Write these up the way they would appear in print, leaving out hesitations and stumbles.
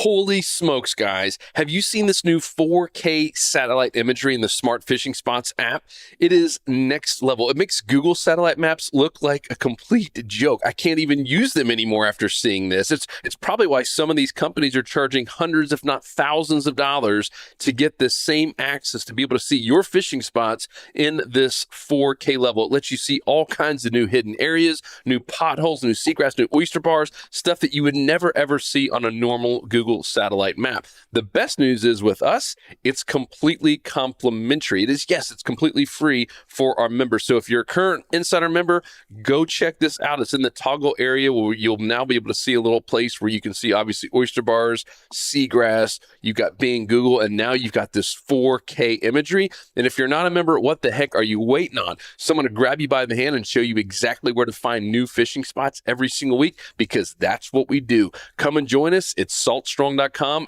Holy smokes, guys. Have you seen this new 4K satellite imagery in the Smart Fishing Spots app? It is next level. It makes Google satellite maps look like a complete joke. I can't even use them anymore after seeing this. It's probably why some of these companies are charging hundreds, if not thousands of dollars to get this same access to be able to see your fishing spots in this 4K level. It lets you see all kinds of new hidden areas, new potholes, new seagrass, new oyster bars, stuff that you would never ever see on a normal Google satellite map. The best news is with us, it's completely complimentary. It's completely free for our members. So if you're a current Insider member, go check this out. It's in the toggle area where you'll now be able to see a little place where you can see obviously oyster bars, seagrass, you've got Bing, Google, and now you've got this 4K imagery. And if you're not a member, what the heck are you waiting on? Someone to grab you by the hand and show you exactly where to find new fishing spots every single week, because that's what we do. Come and join us. It's saltstrong.com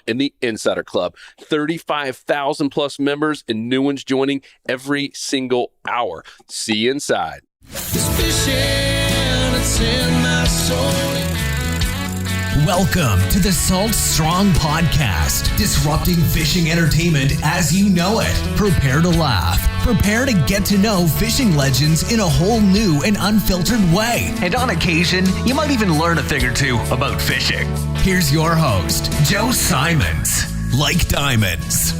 and the Insider Club. 35,000 plus members and new ones joining every single hour. See you inside. Welcome to the Salt Strong Podcast, disrupting fishing entertainment as you know it. Prepare to laugh. Prepare to get to know fishing legends in a whole new and unfiltered way. And on occasion, you might even learn a thing or two about fishing. Here's your host, Joe Simons. Like diamonds.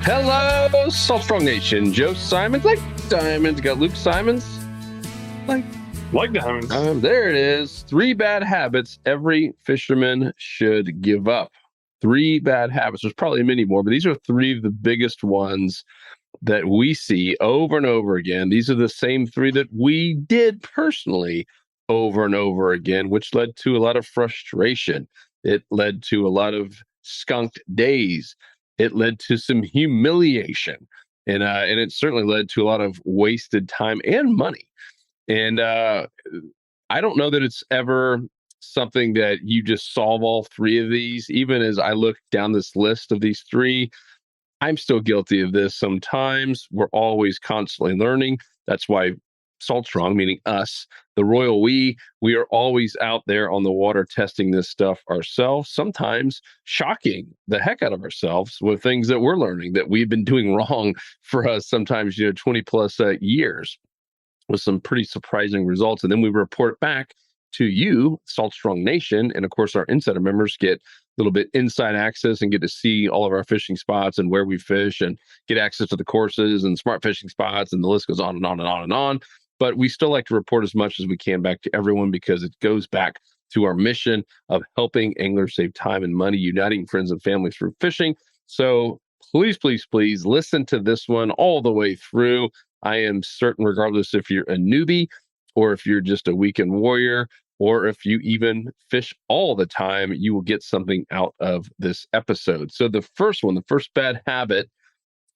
Hello, Salt Strong Nation. Joe Simons, like diamonds. Got Luke Simons, like diamonds. There it is. 3 bad habits every fisherman should give up. 3 bad habits. There's probably many more, but these are 3 of the biggest ones that we see over and over again. These are the same 3 that we did personally over and over again, which led to a lot of frustration. It led to a lot of skunked days. It led to some humiliation, and it certainly led to a lot of wasted time and money. And I don't know that it's ever something that you just solve all 3 of these. Even as I look down this list of these 3, I'm still guilty of this sometimes. We're always constantly learning. That's why Salt Strong, meaning us, the royal we are always out there on the water testing this stuff ourselves, sometimes shocking the heck out of ourselves with things that we're learning that we've been doing wrong for us sometimes, 20 plus years, with some pretty surprising results. And then we report back to you, Salt Strong Nation. And of course, our Insider members get a little bit inside access and get to see all of our fishing spots and where we fish and get access to the courses and smart fishing spots. And the list goes on and on and on and on. But we still like to report as much as we can back to everyone, because it goes back to our mission of helping anglers save time and money, uniting friends and families through fishing. So please, please, please listen to this one all the way through. I am certain, regardless if you're a newbie or if you're just a weekend warrior, or if you even fish all the time, you will get something out of this episode. So the first one, the first bad habit,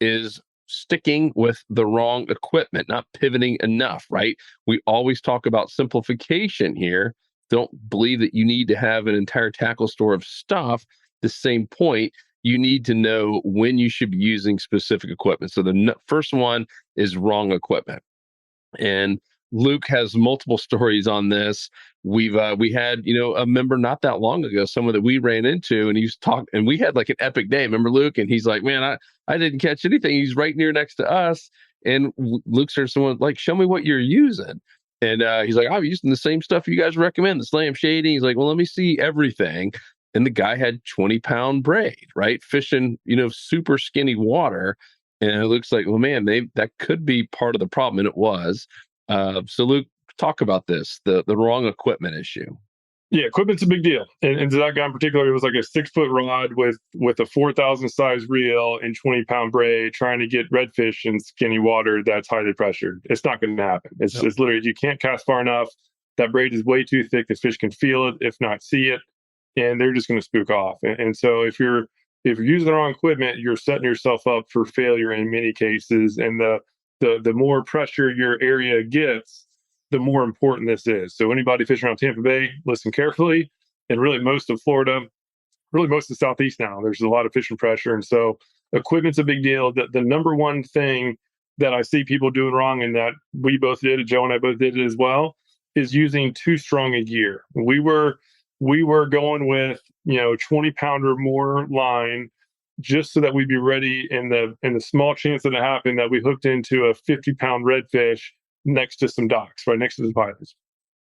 is sticking with the wrong equipment, not pivoting enough, right? We always talk about simplification here. Don't believe that you need to have an entire tackle store of stuff. The same point, you need to know when you should be using specific equipment. So the first one is wrong equipment. And Luke has multiple stories on this. We had, a member not that long ago, someone that we ran into, and he was talking, and we had like an epic day. Remember Luke? And he's like, man, I didn't catch anything. He's right next to us. And Luke said, someone like, show me what you're using. And he's like, I'm using the same stuff you guys recommend, the slam shading. He's like, well, let me see everything. And the guy had 20-pound braid, right? Fishing, super skinny water. And it looks like, well, man, that could be part of the problem. And it was. So Luke, talk about this, the wrong equipment issue. Yeah, equipment's a big deal. And to that guy in particular, it was like a 6-foot rod with a 4,000 size reel and 20-pound braid trying to get redfish in skinny water that's highly pressured. It's not going to happen. It's literally, you can't cast far enough. That braid is way too thick. The fish can feel it, if not see it, and they're just going to spook off. And so if you're using the wrong equipment, you're setting yourself up for failure in many cases. And the more pressure your area gets, the more important this is. So anybody fishing around Tampa Bay, listen carefully. And really most of Florida, really most of the Southeast now, there's a lot of fishing pressure. And so equipment's a big deal. The number one thing that I see people doing wrong, and that we both did it, Joe and I both did it as well, is using too strong a gear. We were we were going with, 20 pound or more line, just so that we'd be ready in the small chance that it happened that we hooked into a 50-pound redfish next to some docks, right next to the pilots.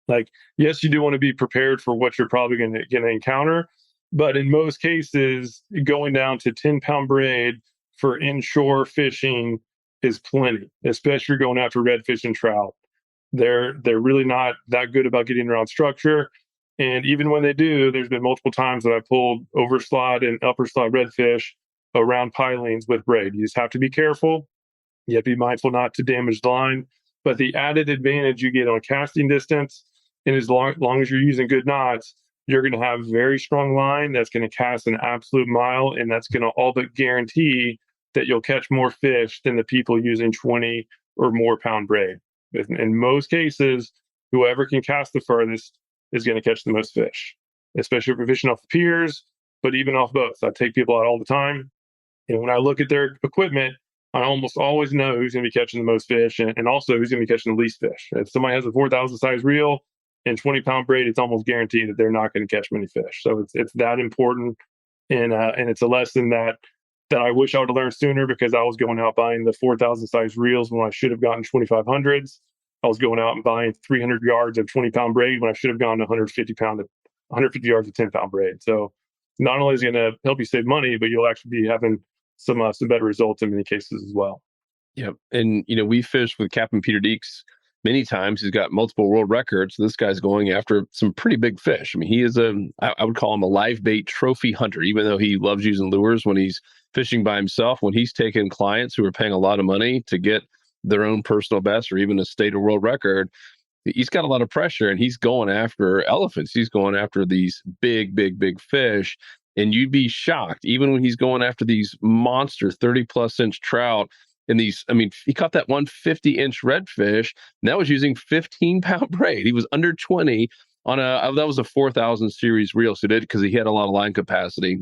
Like, yes, you do want to be prepared for what you're probably going to encounter, but in most cases, going down to 10-pound braid for inshore fishing is plenty, especially if you're going after redfish and trout. They're really not that good about getting around structure. And even when they do, there's been multiple times that I pulled overslot and upper slot redfish around pilings with braid. You just have to be careful. You have to be mindful not to damage the line. But the added advantage you get on casting distance, and as long as you're using good knots, you're going to have very strong line that's going to cast an absolute mile, and that's going to all but guarantee that you'll catch more fish than the people using 20 or more pound braid. In most cases, whoever can cast the furthest is going to catch the most fish, especially if you're fishing off the piers, but even off boats. I take people out all the time. And when I look at their equipment, I almost always know who's going to be catching the most fish and also who's going to be catching the least fish. If somebody has a 4,000 size reel and 20-pound braid, it's almost guaranteed that they're not going to catch many fish. So it's that important. And it's a lesson that I wish I would have learned sooner, because I was going out buying the 4,000 size reels when I should have gotten 2,500s. I was going out and buying 300 yards of 20-pound braid when I should have gone 150 yards of 10-pound braid. So not only is it going to help you save money, but you'll actually be having some better results in many cases as well. Yeah. And, we fished with Captain Peter Deeks many times. He's got multiple world records. This guy's going after some pretty big fish. I mean, he is I would call him a live bait trophy hunter, even though he loves using lures when he's fishing by himself. When he's taking clients who are paying a lot of money to get their own personal best or even a state or world record, he's got a lot of pressure, and he's going after elephants. He's going after these big, big, big fish. And you'd be shocked, even when he's going after these monster 30 plus inch trout. And he caught that 150-inch redfish, and that was using 15-pound braid. He was under 20 on that was a 4,000 series reel. So because he had a lot of line capacity.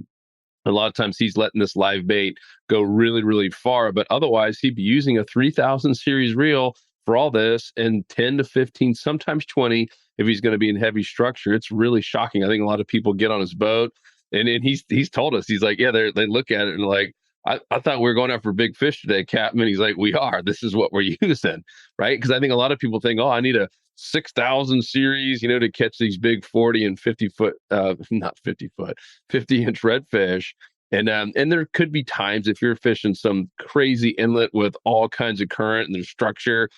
A lot of times he's letting this live bait go really, really far, but otherwise he'd be using a 3,000 series reel for all this, and 10 to 15, sometimes 20 if he's going to be in heavy structure. It's really shocking. I think a lot of people get on his boat, and he's told us, he's like, yeah, they look at it and like, I thought we were going after big fish today, Captain. And he's like, we are. This is what we're using, right? Because I think a lot of people think, oh, I need a 6,000 series, to catch these big 40 and 50 foot, not 50 foot, 50-inch redfish. And there could be times if you're fishing some crazy inlet with all kinds of current and there's structure,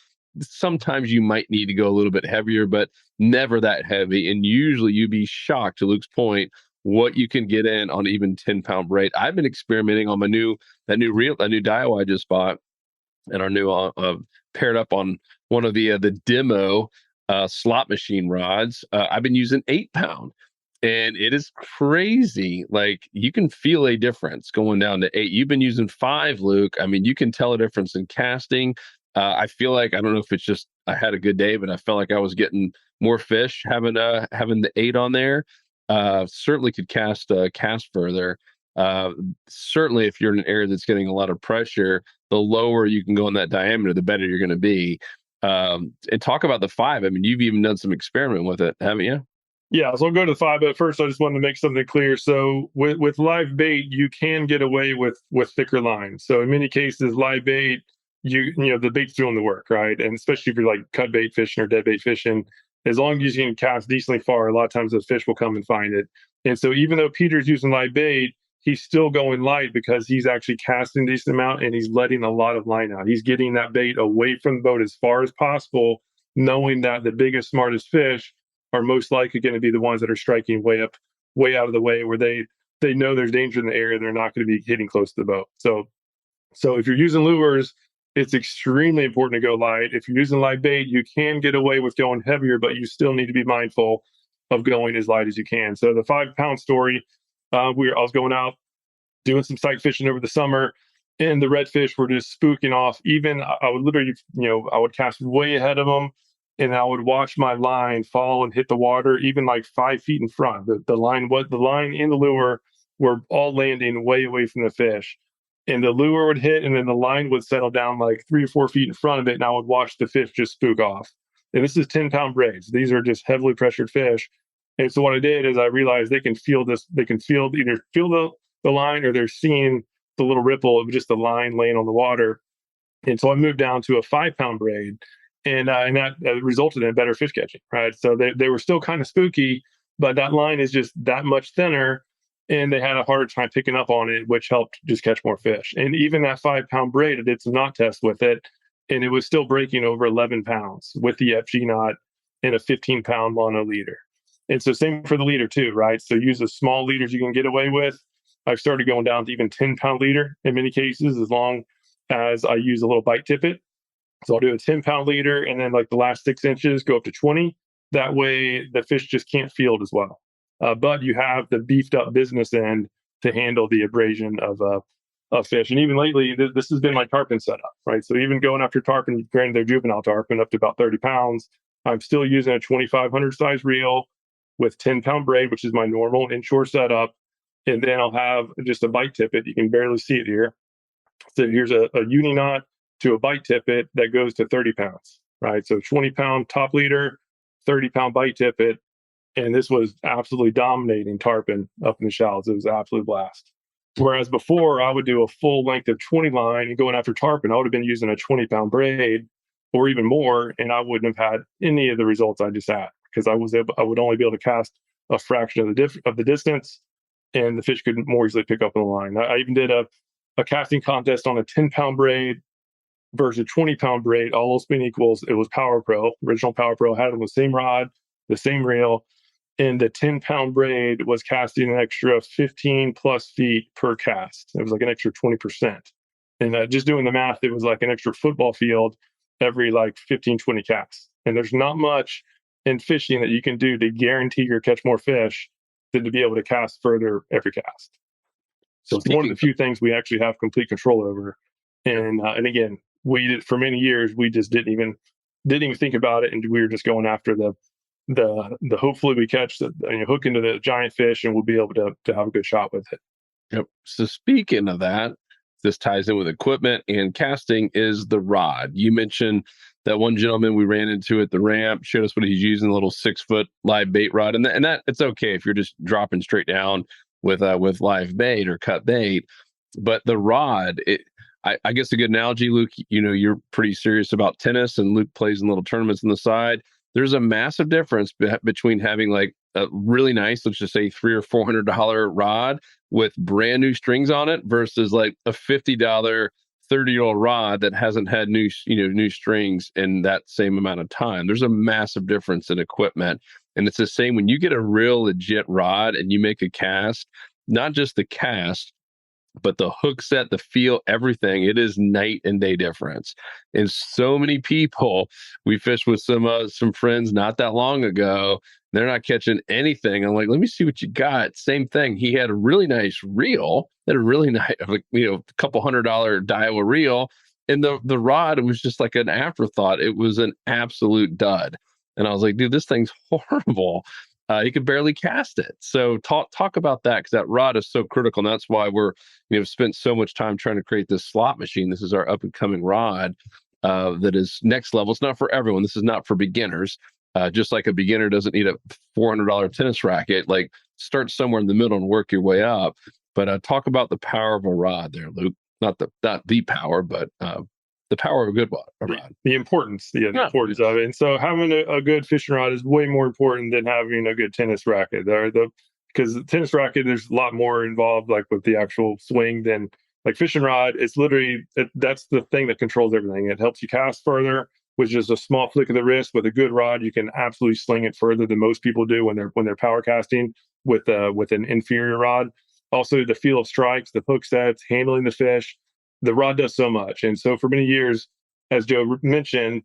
sometimes you might need to go a little bit heavier, but never that heavy. And usually you'd be shocked, to Luke's point, what you can get in on even 10-pound braid. I've been experimenting on that new Daiwa I just bought, and our new paired up on one of the demo slot machine rods. I've been using 8-pound, and it is crazy. Like, you can feel a difference going down to 8. You've been using 5, Luke. I mean, you can tell a difference in casting. I feel like, I don't know if it's just I had a good day, but I felt like I was getting more fish having the 8 on there. Certainly could cast further. Certainly, if you're in an area that's getting a lot of pressure, the lower you can go in that diameter, the better you're going to be. And talk about the 5. I mean, you've even done some experiment with it, haven't you? Yeah, so I'll go to the 5, but first I just wanted to make something clear. So with live bait, you can get away with thicker lines. So in many cases, live bait, the bait's doing the work, right? And especially if you're like cut bait fishing or dead bait fishing, as long as you can cast decently far, a lot of times the fish will come and find it. And so even though Peter's using live bait, he's still going light because he's actually casting a decent amount and he's letting a lot of line out. He's getting that bait away from the boat as far as possible, knowing that the biggest, smartest fish are most likely going to be the ones that are striking way out of the way, where they know there's danger in the area. They're not going to be hitting close to the boat. So if you're using lures, it's extremely important to go light. If you're using live bait, you can get away with going heavier, but you still need to be mindful of going as light as you can. So the 5-pound story, I was going out doing some sight fishing over the summer, and the redfish were just spooking off. Even I would literally, I would cast way ahead of them, and I would watch my line fall and hit the water, even like 5 feet in front. The line and the lure were all landing way away from the fish. And the lure would hit, and then the line would settle down like 3 or 4 feet in front of it, and I would watch the fish just spook off. And this is 10-pound braids. These are just heavily pressured fish. And so what I did is I realized they can feel this. They can either feel the line, or they're seeing the little ripple of just the line laying on the water. And so I moved down to a 5-pound braid, and that resulted in better fish catching. Right. So they were still kind of spooky, but that line is just that much thinner, and they had a harder time picking up on it, which helped just catch more fish. And even that 5-pound braid, I did some knot tests with it, and it was still breaking over 11 pounds with the FG knot and a 15-pound mono leader. And so same for the leader too, right? So use the small leaders you can get away with. I've started going down to even 10-pound leader in many cases, as long as I use a little bite tippet. So I'll do a 10-pound leader, and then like the last 6 inches go up to 20. That way the fish just can't field as well. But you have the beefed up business end to handle the abrasion of fish. And even lately, this has been my tarpon setup, right? So even going after tarpon, granted they're juvenile tarpon up to about 30 pounds, I'm still using a 2,500 size reel with 10-pound braid, which is my normal inshore setup. And then I'll have just a bite tippet. You can barely see it here. So here's a uni knot to a bite tippet that goes to 30 pounds, right? So 20-pound top leader, 30-pound bite tippet. And this was absolutely dominating tarpon up in the shallows. It was an absolute blast. Whereas before, I would do a full length of 20 line and going after tarpon, I would have been using a 20-pound braid or even more, and I wouldn't have had any of the results I just had, because I would only be able to cast a fraction of the distance, and the fish could more easily pick up on the line. I even did a casting contest on a 10-pound braid versus 20-pound braid. All else being equals, it was Power Pro, original Power Pro, had it on the same rod, the same reel, and the 10-pound braid was casting an extra 15 plus feet per cast. It was like an extra 20%. And just doing the math, it was like an extra football field every like 15, 20 casts. And there's not much in fishing that you can do to guarantee you catch more fish than to be able to cast further every cast. So it's one of the few things we actually have complete control over. And again, we did, for many years, we just didn't even think about it, and we were just going after the hopefully we catch the hook into the giant fish, and we'll be able to have a good shot with it. Yep. So speaking of that, this ties in with equipment and casting, is the rod. You mentioned that one gentleman we ran into at the ramp showed us what he's using, a little 6-foot live bait rod, and that it's okay if you're just dropping straight down with live bait or cut bait, but the rod, I guess a good analogy, Luke, you're pretty serious about tennis, and Luke plays in little tournaments on the side. There's a massive difference between having like a really nice, let's just say $300 or $400 rod with brand new strings on it versus like a $50, 30-year-old rod that hasn't had new strings in that same amount of time. There's a massive difference in equipment. And it's the same when you get a real legit rod and you make a cast, not just the cast, but the hook set, the feel, everything, it is night and day difference. And so many people, we fished with some friends not that long ago, they're not catching anything. I'm like, let me see what you got. Same thing. He had a really nice reel, had a really nice, a couple $100 Daiwa reel. And the rod, it was just like an afterthought. It was an absolute dud. And I was like, dude, this thing's horrible. He could barely cast it. So talk about that, because that rod is so critical. And that's why we're spent so much time trying to create this slot machine. This is our up and coming rod that is next level. It's not for everyone. This is not for beginners. Just like a beginner doesn't need a $400 tennis racket. Like, start somewhere in the middle and work your way up. But talk about the power of a rod there, Luke. Not the power, but the power of a good rod. The importance of it. And so having a good fishing rod is way more important than having a good tennis racket. Because the tennis racket, there's a lot more involved, like with the actual swing, than like fishing rod. It's literally, that's the thing that controls everything. It helps you cast further, which is a small flick of the wrist. With a good rod, you can absolutely sling it further than most people do when they're power casting with an inferior rod. Also, the feel of strikes, the hook sets, handling the fish. The rod does so much. And so for many years, as Joe mentioned,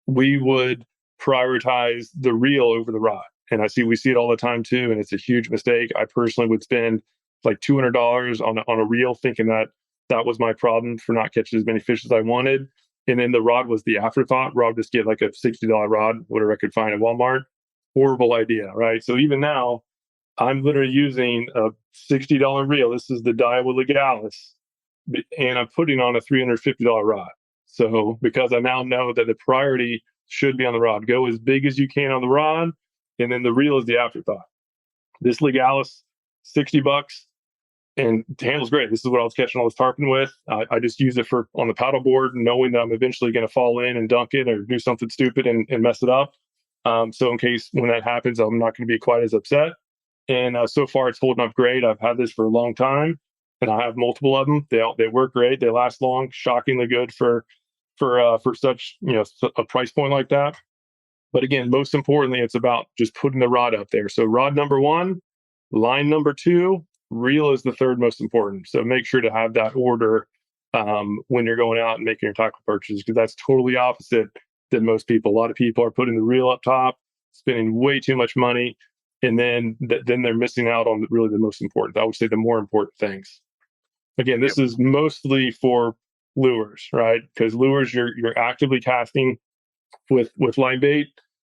we would prioritize the reel over the rod. And we see it all the time too. And it's a huge mistake. I personally would spend like $200 on a reel, thinking that was my problem for not catching as many fish as I wanted. And then the rod was the afterthought. Rod, just get like a $60 rod, whatever I could find at Walmart. Horrible idea, right? So even now, I'm literally using a $60 reel. This is the Daiwa Legalis, and I'm putting on a $350 rod. So because I now know that the priority should be on the rod, go as big as you can on the rod, and then the reel is the afterthought. This Legalis, $60, and it handles great. This is what I was catching all this tarpon with. I just use it for on the paddleboard, knowing that I'm eventually going to fall in and dunk it or do something stupid and mess it up. So in case when that happens, I'm not going to be quite as upset. And so far, it's holding up great. I've had this for a long time, and I have multiple of them. They work great. They last long. Shockingly good for such a price point like that. But again, most importantly, it's about just putting the rod up there. So rod number one, line number two, reel is the third most important. So make sure to have that order when you're going out and making your tackle purchases, because that's totally opposite than most people. A lot of people are putting the reel up top, spending way too much money, and then they're missing out on really the most important. I would say the more important things. Again, this is mostly for lures, right? Because lures, you're actively casting. With line bait,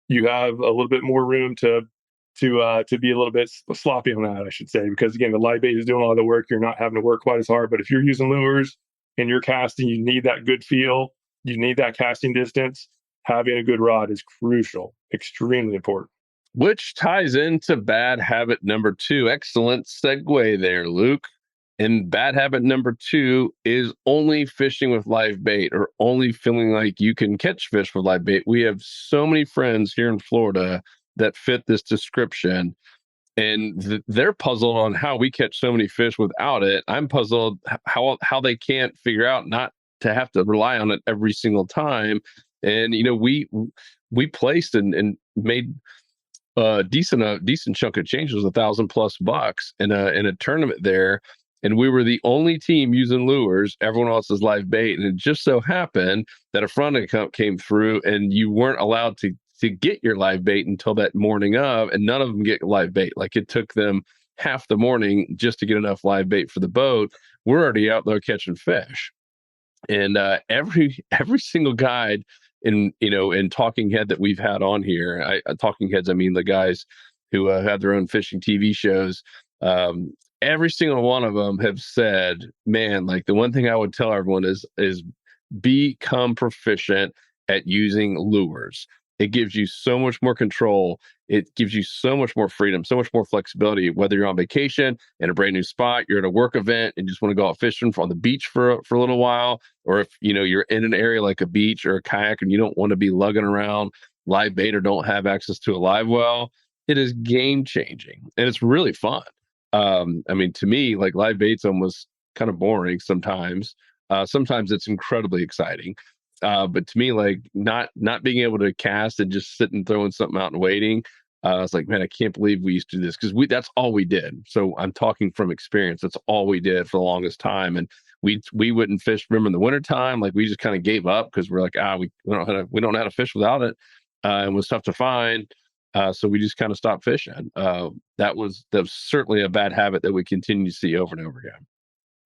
you have a little bit more room to be a little bit sloppy on that, I should say, because again, the live bait is doing a lot of the work. You're not having to work quite as hard. But if you're using lures and you're casting, you need that good feel. You need that casting distance. Having a good rod is crucial, extremely important. Which ties into bad habit number 2. Excellent segue there, Luke. And bad habit number 2 is only fishing with live bait, or only feeling like you can catch fish with live bait. We have so many friends here in Florida that fit this description, and they're puzzled on how we catch so many fish without it. I'm puzzled how they can't figure out not to have to rely on it every single time. And we placed and made a decent chunk of change. It was $1,000+ in a tournament there. And we were the only team using lures. Everyone else is live bait. And it just so happened that a front account came through and you weren't allowed to get your live bait until that morning of, and none of them get live bait. Like, it took them half the morning just to get enough live bait for the boat. We're already out there catching fish. And every single guide in Talking Head that we've had on here, Talking Heads, I mean the guys who have their own fishing TV shows, every single one of them have said, man, like, the one thing I would tell everyone is become proficient at using lures. It gives you so much more control. It gives you so much more freedom, so much more flexibility, whether you're on vacation in a brand new spot, you're at a work event and just want to go out fishing on the beach for a little while, or if you're in an area like a beach or a kayak and you don't want to be lugging around live bait or don't have access to a live well. It is game changing, and it's really fun. I mean, to me, like, live bait's almost kind of boring sometimes. Sometimes it's incredibly exciting. But to me, like, not being able to cast and just sitting throwing something out and waiting, I was like, man, I can't believe we used to do this, because that's all we did. So I'm talking from experience. That's all we did for the longest time. And we wouldn't fish. Remember in the wintertime, like, we just kind of gave up because we're like, we don't know how to fish without it. And it was tough to find. So we just kind of stopped fishing. That was certainly a bad habit that we continue to see over and over again.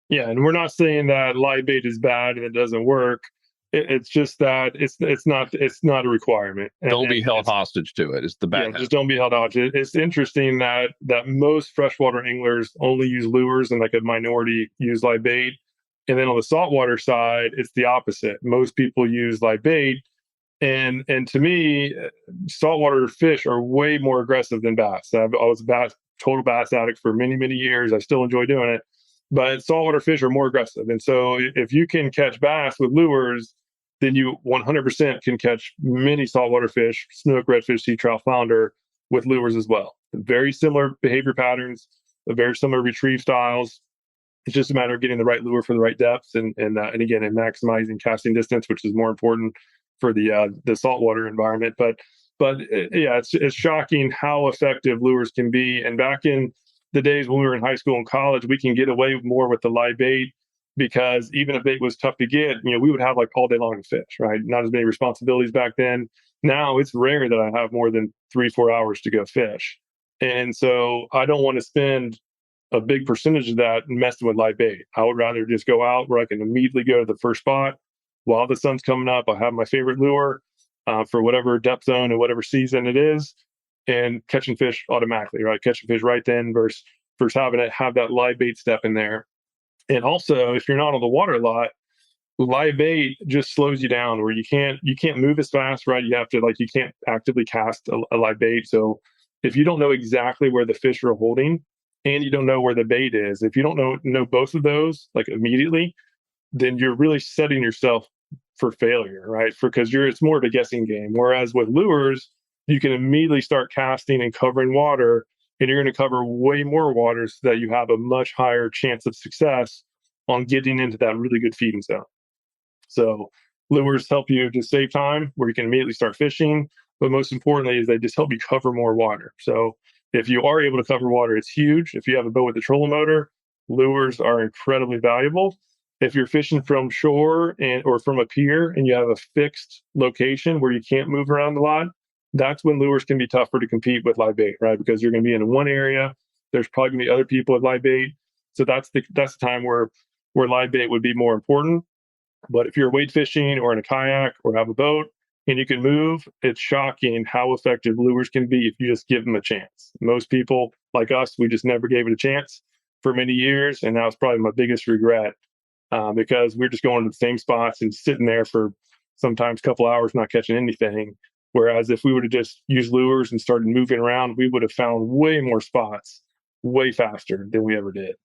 Yeah, and we're not saying that live bait is bad and it doesn't work. It's just that it's not a requirement. Don't be held hostage to it. It's the bad. Yeah, just don't be held hostage. It's interesting that most freshwater anglers only use lures, and like a minority use live bait. And then on the saltwater side, it's the opposite. Most people use live bait. And to me, saltwater fish are way more aggressive than bass. I was a total bass addict for many, many years. I still enjoy doing it. But saltwater fish are more aggressive. And so if you can catch bass with lures, then you 100% can catch many saltwater fish, snook, redfish, sea trout, flounder with lures as well. Very similar behavior patterns, very similar retrieve styles. It's just a matter of getting the right lure for the right depths, and again, and maximizing casting distance, which is more important for the saltwater environment. But yeah, it's shocking how effective lures can be. And back in the days when we were in high school and college, we can get away more with the live bait, because even if bait was tough to get, we would have like all day long to fish, right? Not as many responsibilities back then. Now it's rare that I have more than 3-4 hours to go fish. And so I don't want to spend a big percentage of that messing with live bait. I would rather just go out where I can immediately go to the first spot while the sun's coming up. I have my favorite lure for whatever depth zone and whatever season it is, and catching fish automatically, right? Catching fish right then versus having to have that live bait step in there. And also, if you're not on the water a lot, live bait just slows you down, where you can't move as fast, right? You have to, like, you can't actively cast a live bait. So if you don't know exactly where the fish are holding and you don't know where the bait is, if you don't know both of those like immediately, then you're really setting yourself for failure, right? Because it's more of a guessing game. Whereas with lures, you can immediately start casting and covering water, and you're going to cover way more water so that you have a much higher chance of success on getting into that really good feeding zone. So lures help you to save time where you can immediately start fishing. But most importantly is they just help you cover more water. So if you are able to cover water, it's huge. If you have a boat with a trolling motor, lures are incredibly valuable. If you're fishing from shore or from a pier and you have a fixed location where you can't move around a lot, that's when lures can be tougher to compete with live bait, right? Because you're going to be in one area. There's probably going to be other people with live bait. So that's the time where live bait would be more important. But if you're wade fishing or in a kayak or have a boat and you can move, it's shocking how effective lures can be if you just give them a chance. Most people like us, we just never gave it a chance for many years. And that was probably my biggest regret because we're just going to the same spots and sitting there for sometimes a couple hours not catching anything. Whereas if we would have just used lures and started moving around, we would have found way more spots way faster than we ever did.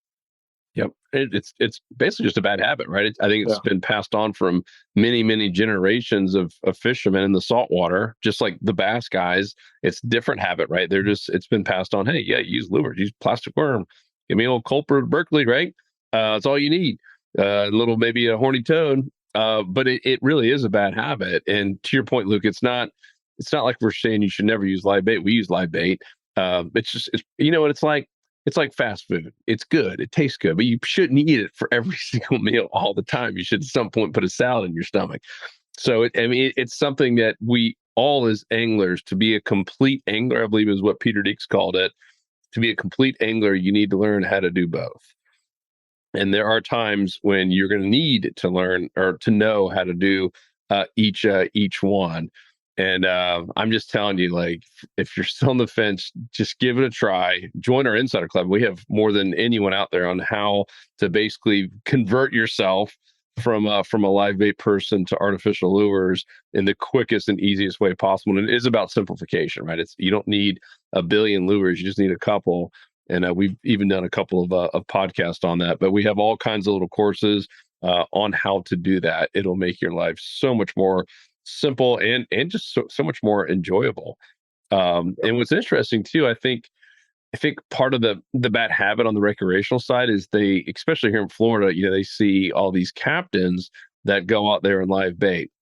Yep. It's basically just a bad habit, right? I think it's been passed on from many generations of fishermen in the saltwater, just like the bass guys. It's a different habit, right? It's been passed on. Hey, yeah, use lures, use plastic worm, give me a little culprit Berkeley, right? That's all you need. A little, maybe a horny toad. But it really is a bad habit. And to your point, Luke, it's not like we're saying you should never use live bait. We use live bait. It's you know what it's like? It's like fast food. It's good. It tastes good, but you shouldn't eat it for every single meal all the time. You should at some point put a salad in your stomach. So, it's something that we all as anglers, to be a complete angler, I believe is what Peter Deeks called it. To be a complete angler, you need to learn how to do both. And there are times when you're going to need to learn or to know how to do each one. And I'm just telling you, like, if you're still on the fence, just give it a try. Join our Insider Club. We have more than anyone out there on how to basically convert yourself from a live bait person to artificial lures in the quickest and easiest way possible. And it is about simplification, right? You don't need a billion lures. You just need a couple. And we've even done a couple of podcasts on that. But we have all kinds of little courses on how to do that. It'll make your life so much more simple and just so much more enjoyable. And what's interesting too, I think part of the bad habit on the recreational side is they, especially here in Florida, they see all these captains that go out there and live bait.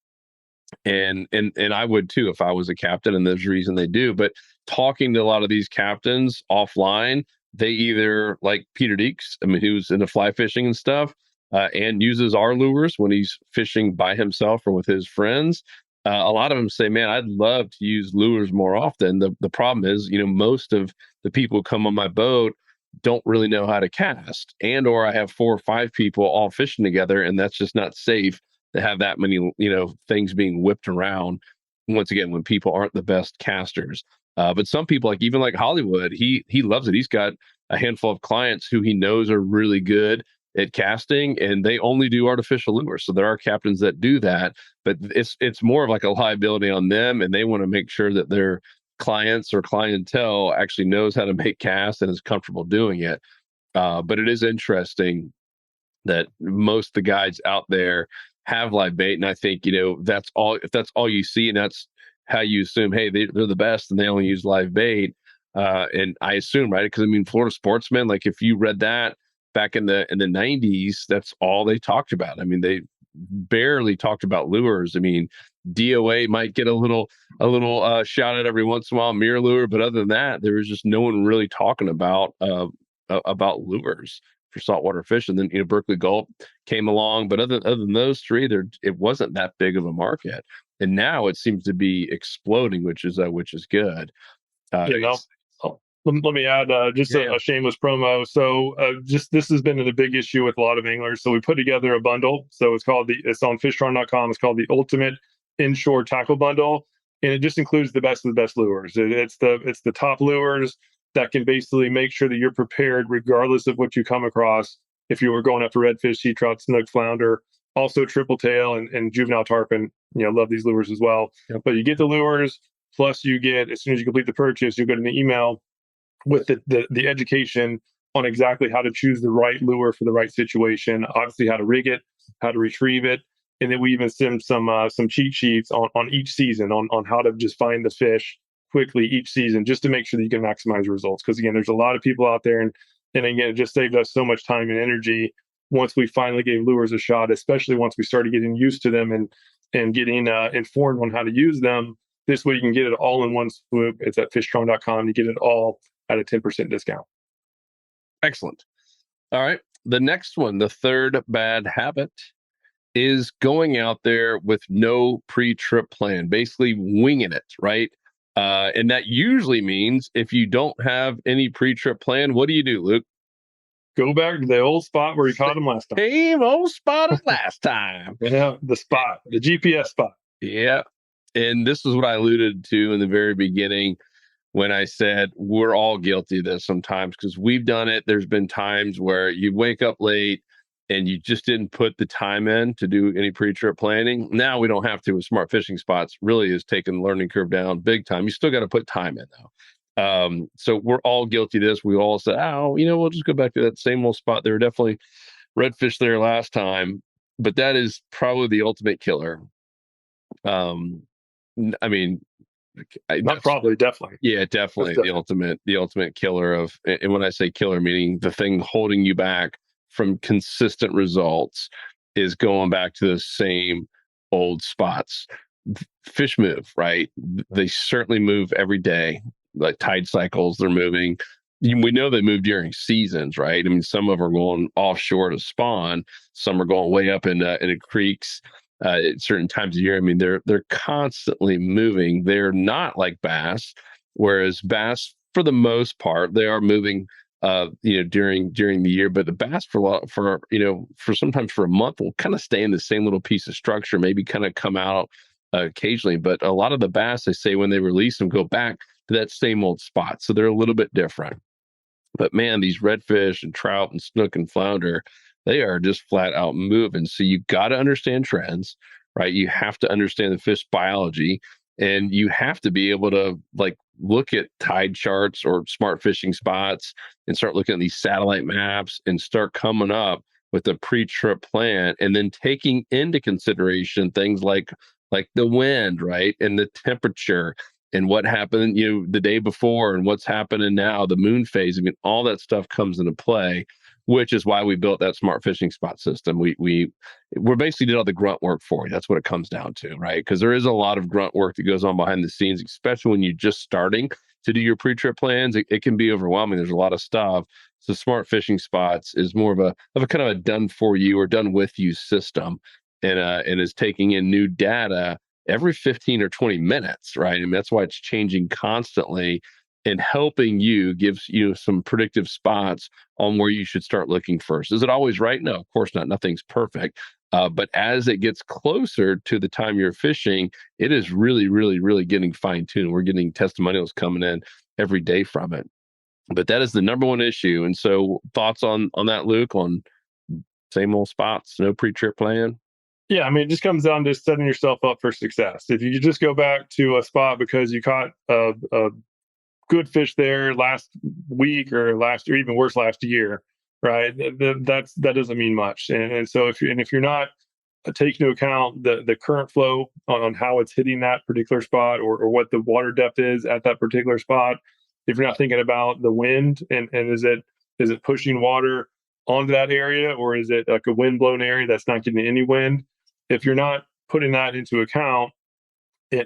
And I would too if I was a captain, and there's a reason they do. But talking to a lot of these captains offline, they either, like Peter Deeks, who's into fly fishing and stuff, and uses our lures when he's fishing by himself or with his friends. A lot of them say, man, I'd love to use lures more often. The problem is, most of the people who come on my boat don't really know how to cast, or I have 4 or 5 people all fishing together, and that's just not safe to have that many, things being whipped around. Once again, when people aren't the best casters. But some people, like Hollywood, he loves it. He's got a handful of clients who he knows are really good at casting, and they only do artificial lures. So there are captains that do that, but it's more of like a liability on them, and they want to make sure that their clients or clientele actually knows how to make casts and is comfortable doing it. But it is interesting that most of the guides out there have live bait, and I think that's all. If that's all you see, and that's how you assume, hey, they're the best, and they only use live bait. And I assume, right? Because Florida Sportsman, like if you read that back in the 90s, that's all they talked about. They barely talked about lures. DOA might get a little shout out every once in a while, mirror lure, but other than that, there was just no one really talking about lures for saltwater fish. And then Berkeley Gulp came along, but other than those three, it wasn't that big of a market. And now it seems to be exploding, which is good. Let me add a shameless promo. So this has been a big issue with a lot of anglers. So we put together a bundle. So it's on fishrun.com. It's called the Ultimate Inshore Tackle Bundle, and it just includes the best of the best lures. It's the top lures that can basically make sure that you're prepared regardless of what you come across. If you were going after redfish, sea trout, snook, flounder, also triple tail and juvenile tarpon, love these lures as well. Yep. But you get the lures, Plus, you get, as soon as you complete the purchase, you get an email with the education on exactly how to choose the right lure for the right situation, obviously how to rig it, how to retrieve it. And then we even send some cheat sheets on each season on how to just find the fish quickly each season, just to make sure that you can maximize results. Because again, there's a lot of people out there, and again, it just saved us so much time and energy once we finally gave lures a shot, especially once we started getting used to them and getting informed on how to use them. This way you can get it all in one swoop. It's at fishstrong.com. You get it all at a 10% discount. Excellent. All right. The next one, the third bad habit, is going out there with no pre-trip plan, basically winging it, right? And that usually means if you don't have any pre-trip plan, what do you do, Luke? Go back to the old spot where you caught them last time. Same old spot as last time. Yeah, the spot, the GPS spot. Yeah. And this is what I alluded to in the very beginning when I said we're all guilty of this sometimes, because we've done it. There's been times where you wake up late and you just didn't put the time in to do any pre-trip planning. Now we don't have to with Smart Fishing Spots. Really is taking the learning curve down big time. You still got to put time in though. So we're all guilty of this. We all said, oh, we'll just go back to that same old spot. There were definitely redfish there last time, but that is probably the ultimate killer. I mean, not probably, definitely. Yeah, definitely the ultimate killer of, and when I say killer, meaning the thing holding you back from consistent results, is going back to the same old spots. Fish move, right? They certainly move every day. Like tide cycles, they're moving. We know they move during seasons, right? I mean, some of them are going offshore to spawn. Some are going way up into creeks at certain times of year. I mean, they're constantly moving. They're not like bass, whereas bass, for the most part, they are moving during the year. But the bass for sometimes for a month will kind of stay in the same little piece of structure, maybe kind of come out occasionally. But a lot of the bass, they say when they release them, go back to that same old spot. So they're a little bit different. But man, these redfish and trout and snook and flounder, they are just flat out moving. So you've got to understand trends, right? You have to understand the fish biology, and you have to be able to look at tide charts or Smart Fishing Spots and start looking at these satellite maps and start coming up with a pre-trip plan, and then taking into consideration things like the wind, right? And the temperature and what happened, the day before and what's happening now, the moon phase. I mean, all that stuff comes into play, which is why we built that Smart Fishing Spot system. We basically did all the grunt work for you. That's what it comes down to, right? Because there is a lot of grunt work that goes on behind the scenes, especially when you're just starting to do your pre-trip plans. It can be overwhelming. There's a lot of stuff. So Smart Fishing Spots is more of a kind of a done for you or done with you system, and is taking in new data every 15 or 20 minutes, right? I mean, that's why it's changing constantly, and helping you, gives you some predictive spots on where you should start looking first. Is it always right? No, of course not. Nothing's perfect. But as it gets closer to the time you're fishing, it is really, really, really getting fine-tuned. We're getting testimonials coming in every day from it. But that is the number one issue. And so thoughts on that, Luke, on same old spots, no pre-trip plan? Yeah, I mean, it just comes down to setting yourself up for success. If you just go back to a spot because you caught a good fish there last week or even worse, last year, right? That doesn't mean much. And so if you're not taking into account the current flow on how it's hitting that particular spot, or what the water depth is at that particular spot, if you're not thinking about the wind and is it pushing water onto that area, or is it like a wind blown area that's not getting any wind? If you're not putting that into account,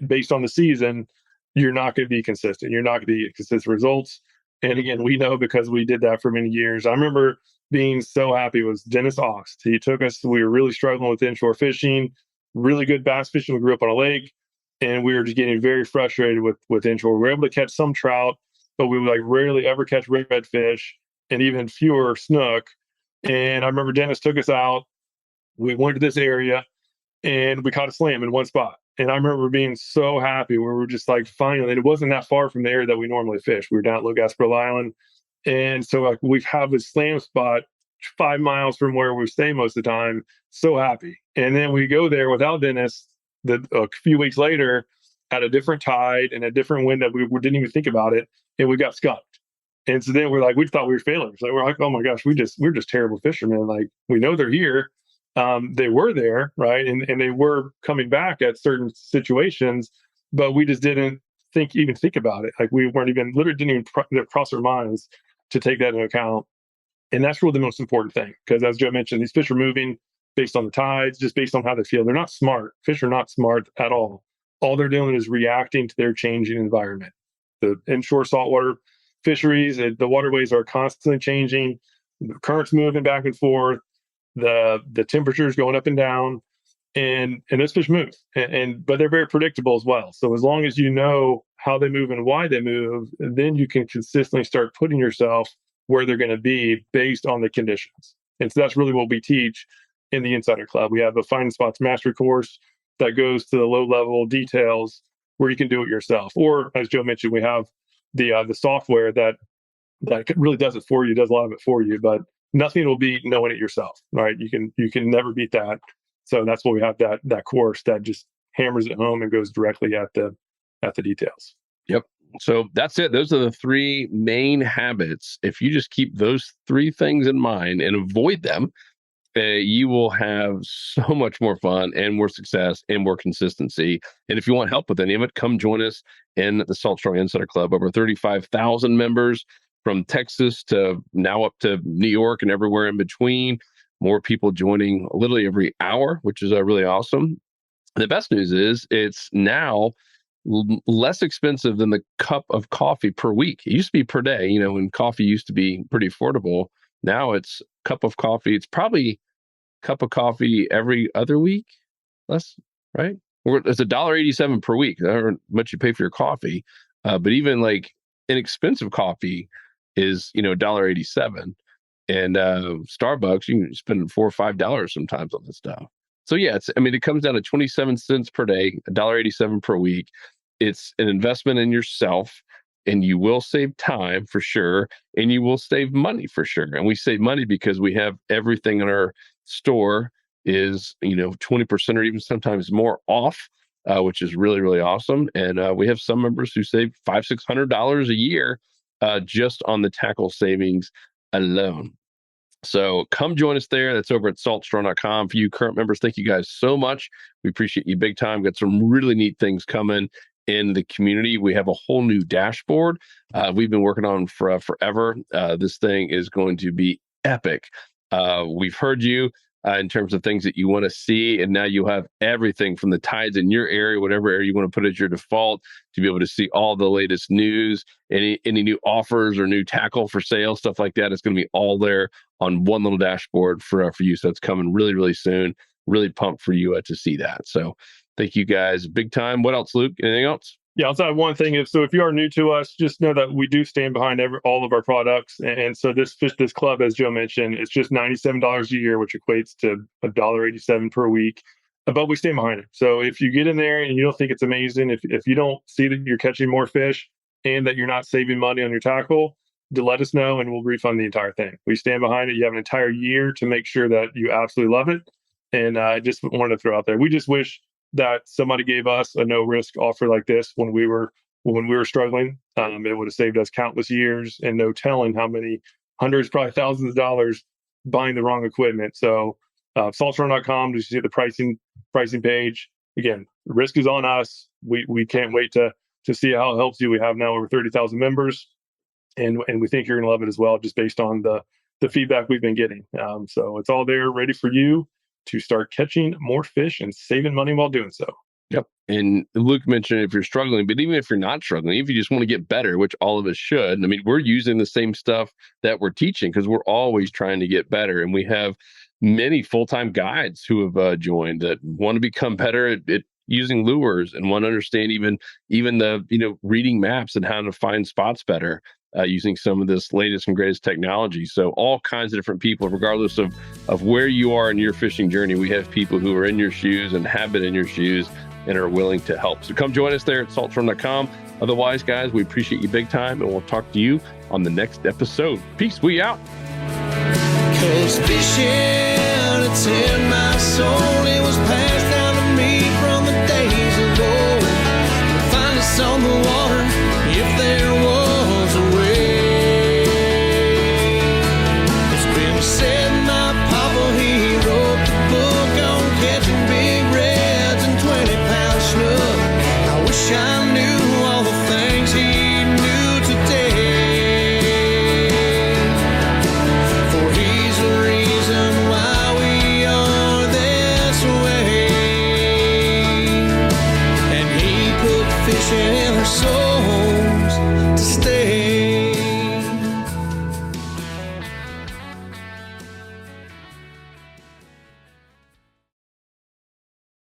based on the season, you're not going to be consistent. You're not going to get consistent results. And again, we know because we did that for many years. I remember being so happy with Dennis Aust. He took us, we were really struggling with inshore fishing, really good bass fishing. We grew up on a lake, and we were just getting very frustrated with inshore. We were able to catch some trout, but we would rarely ever catch redfish, and even fewer snook. And I remember Dennis took us out. We went to this area, and we caught a slam in one spot. And I remember being so happy. We were just finally, and it wasn't that far from the area that we normally fish. We were down at Little Gasparilla Island. And so we have a slam spot 5 miles from where we stay most of the time. So happy. And then we go there without Dennis a few weeks later, at a different tide and a different wind that we didn't even think about it, and we got skunked. And so then we thought we were failures. Like, we're like, oh my gosh, we're just terrible fishermen. Like, we know they're here. They were there, right? And they were coming back at certain situations, but we just didn't even think about it. Like, we weren't even, literally didn't even cross our minds to take that into account. And that's really the most important thing, because as Joe mentioned, these fish are moving based on the tides, just based on how they feel. They're not smart. Fish are not smart at all. All they're doing is reacting to their changing environment. The inshore saltwater fisheries, the waterways are constantly changing. The currents moving back and forth. The temperatures going up and down, and those fish move. But they're very predictable as well. So as long as you know how they move and why they move, then you can consistently start putting yourself where they're going to be based on the conditions. And so that's really what we teach in the Insider Club. We have a Finding Spots Mastery course that goes to the low-level details where you can do it yourself. Or, as Joe mentioned, we have the software that really does it for you, does a lot of it for you, but nothing will beat knowing it yourself, right? You can never beat that. So that's why we have that course that just hammers it home and goes directly at the details. Yep. So that's it. Those are the three main habits. If you just keep those three things in mind and avoid them, you will have so much more fun and more success and more consistency. And if you want help with any of it, come join us in the Salt Strong Insider Club. Over 35,000 members from Texas to now up to New York and everywhere in between. More people joining literally every hour, which is really awesome. The best news is it's now less expensive than the cup of coffee per week. It used to be per day, when coffee used to be pretty affordable. Now it's cup of coffee. It's probably cup of coffee every other week. Less, right? It's $1.87 per week. However much you pay for your coffee. But even like inexpensive coffee is, $1.87. And Starbucks, you can spend $4 or $5 sometimes on this stuff. So yeah, it comes down to 27 cents per day, $1.87 per week. It's an investment in yourself, and you will save time for sure, and you will save money for sure. And we save money because we have everything in our store is 20% or even sometimes more off, which is really, really awesome. And we have some members who save $500-$600 a year just on the tackle savings alone. So come join us there. That's over at saltstrong.com. For you current members, thank you guys so much. We appreciate you big time. Got some really neat things coming in the community. We have a whole new dashboard we've been working on for forever. This thing is going to be epic. We've heard you in terms of things that you want to see, and now you have everything from the tides in your area, whatever area you want to put as your default, to be able to see all the latest news, any new offers or new tackle for sale, stuff like that. It's going to be all there on one little dashboard for you. So it's coming really, really soon. Really pumped for you to see that. So thank you guys big time. What else, Luke? Anything else? Yeah, I'll tell you one thing. If you are new to us, just know that we do stand behind all of our products. And so this club, as Joe mentioned, it's just $97 a year, which equates to $1.87 per week. But we stand behind it. So if you get in there and you don't think it's amazing, if you don't see that you're catching more fish and that you're not saving money on your tackle, to let us know and we'll refund the entire thing. We stand behind it. You have an entire year to make sure that you absolutely love it. And I just wanted to throw out there, we just wish that somebody gave us a no risk offer like this when we were struggling. It would have saved us countless years and no telling how many hundreds, probably thousands of dollars buying the wrong equipment. So saltstrong.com, you see the pricing page. Again, the risk is on us. We can't wait to see how it helps you. We have now over 30,000 members, and we think you're going to love it as well, just based on the feedback we've been getting. So it's all there ready for you to start catching more fish and saving money while doing so. Yep. And Luke mentioned if you're struggling, but even if you're not struggling, if you just want to get better, which all of us should, we're using the same stuff that we're teaching because we're always trying to get better. And we have many full-time guides who have joined that want to become better at using lures and want to understand even the, reading maps and how to find spots better. Using some of this latest and greatest technology. So all kinds of different people, regardless of where you are in your fishing journey, we have people who are in your shoes and have been in your shoes and are willing to help. So come join us there at saltstrong.com. Otherwise, guys, we appreciate you big time, and we'll talk to you on the next episode. Peace. We out. 'Cause fishing